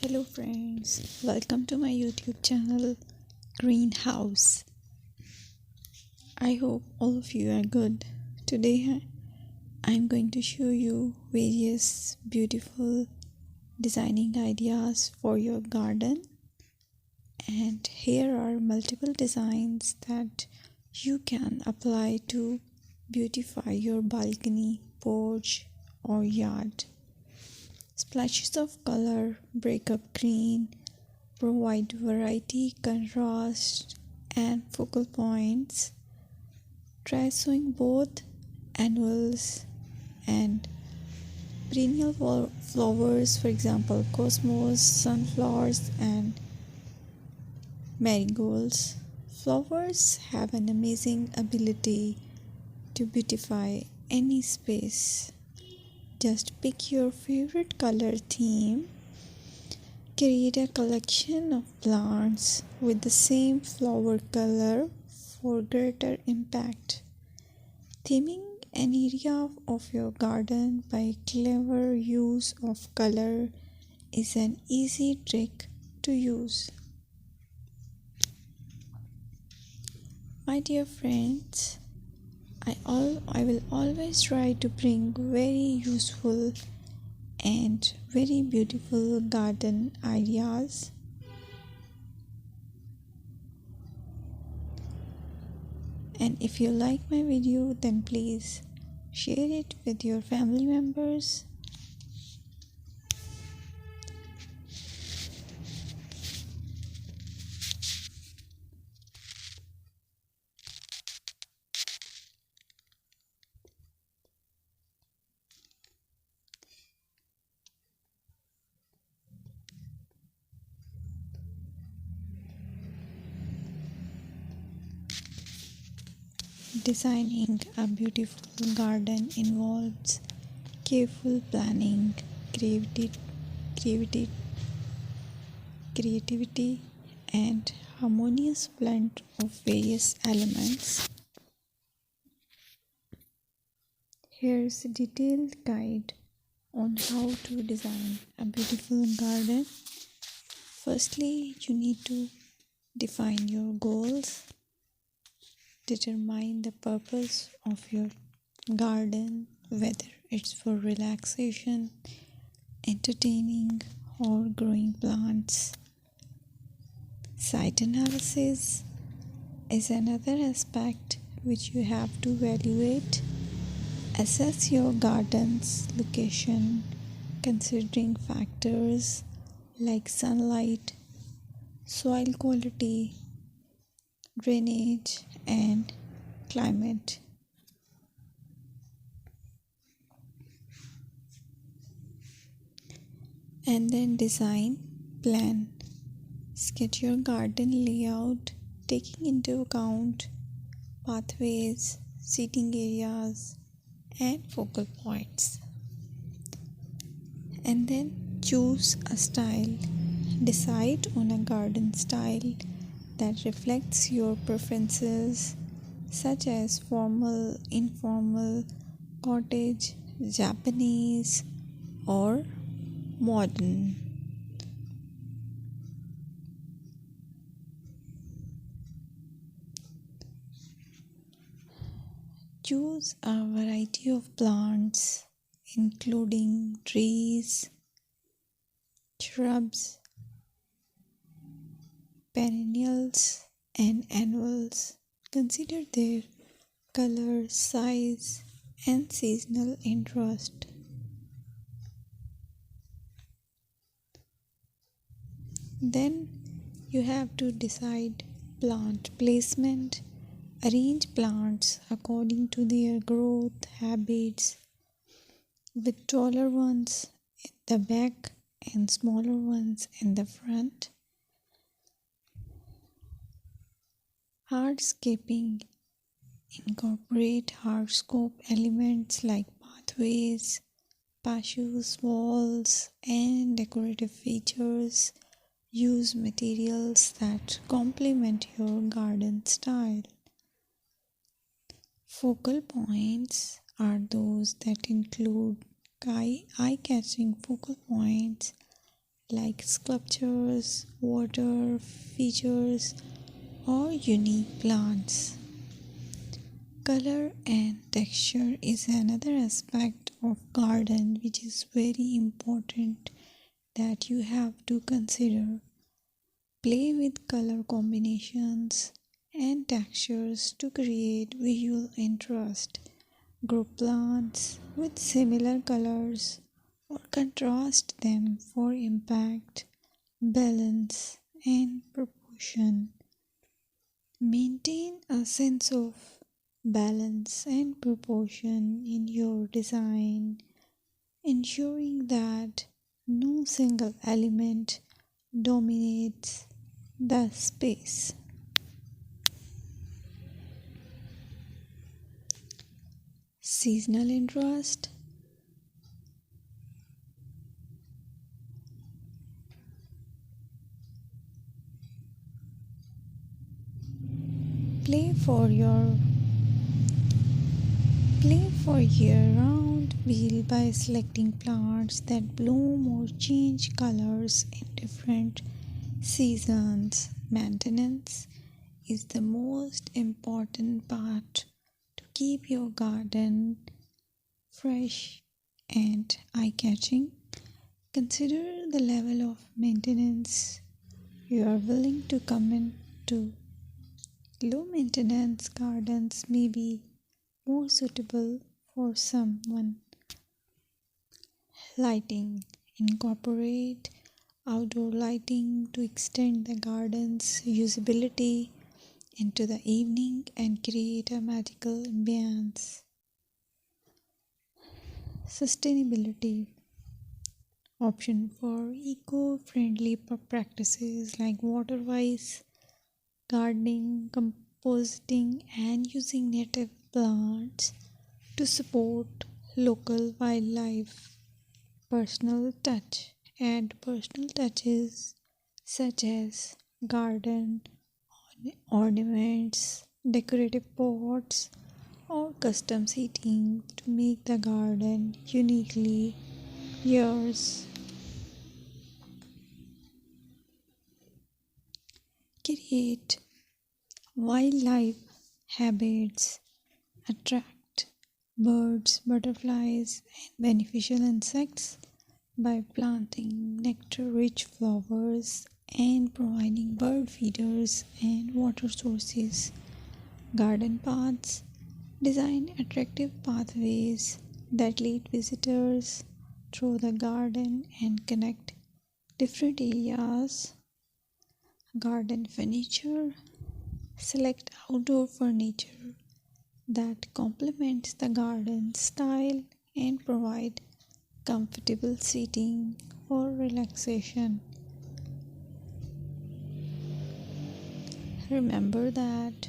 Hello friends, welcome to my YouTube channel Greenhouse. I hope all of you are good. Today I'm going to show you various beautiful designing ideas for your garden, and here are multiple designs that you can apply to beautify your balcony, porch or yard. Splashes of color break up green, provide variety, contrast, and focal points. Try sowing both annuals and perennial flowers, for example, cosmos, sunflowers, and marigolds. Flowers have an amazing ability to beautify any space. Just pick your favorite color theme. Create a collection of plants with the same flower color for greater impact. Theming an area of your garden by clever use of color is an easy trick to use. My dear friends, I will always try to bring very useful and very beautiful garden ideas. And if you like my video, then please share it with your family members. Designing a beautiful garden involves careful planning, creativity, creativity, and harmonious blend of various elements. Here's a detailed guide on how to design a beautiful garden. Firstly, you need to define your goals. Determine the purpose of your garden, whether it's for relaxation, entertaining, or growing plants. Site analysis is another aspect which you have to evaluate. Assess your garden's location, considering factors like sunlight, soil quality, drainage, and climate. And then design plan. Sketch your garden layout, taking into account pathways, seating areas, and focal points. And then choose a style. Decide on a garden style that reflects your preferences, such as formal, informal, cottage, Japanese, or modern. Choose a variety of plants, including trees, shrubs, perennials, and annuals. Consider their color, size, and seasonal interest. Then you have to decide plant placement. Arrange plants according to their growth habits, with taller ones in the back and smaller ones in the front. Hardscaping. Incorporate hardscape elements like pathways, patios, walls, and decorative features. Use materials that complement your garden style. Focal points are those that include eye-catching focal points like sculptures, water features, or unique plants. Color and texture is another aspect of garden which is very important that you have to consider. Play with color combinations and textures to create visual interest. Group plants with similar colors or contrast them for impact, balance, and proportion. Maintain a sense of balance and proportion in your design, ensuring that no single element dominates the space. Seasonal interest. Play for your Play for year-round wheel by selecting plants that bloom or change colors in different seasons. Maintenance is the most important part to keep your garden fresh and eye-catching. Consider the level of maintenance you are willing to commit to. Low maintenance gardens may be more suitable for someone. Lighting. Incorporate outdoor lighting to extend the garden's usability into the evening and create a magical ambience. Sustainability. Option for eco-friendly practices like water-wise gardening, composting, and using native plants to support local wildlife. Personal touch. Add personal touches such as garden ornaments, decorative pots, or custom seating to make the garden uniquely yours. Create wildlife habits. Attract birds, butterflies, and beneficial insects by planting nectar-rich flowers and providing bird feeders and water sources. Garden paths. Design attractive pathways that lead visitors through the garden and connect different areas. Garden furniture. Select outdoor furniture that complements the garden style and provide comfortable seating for relaxation. Remember that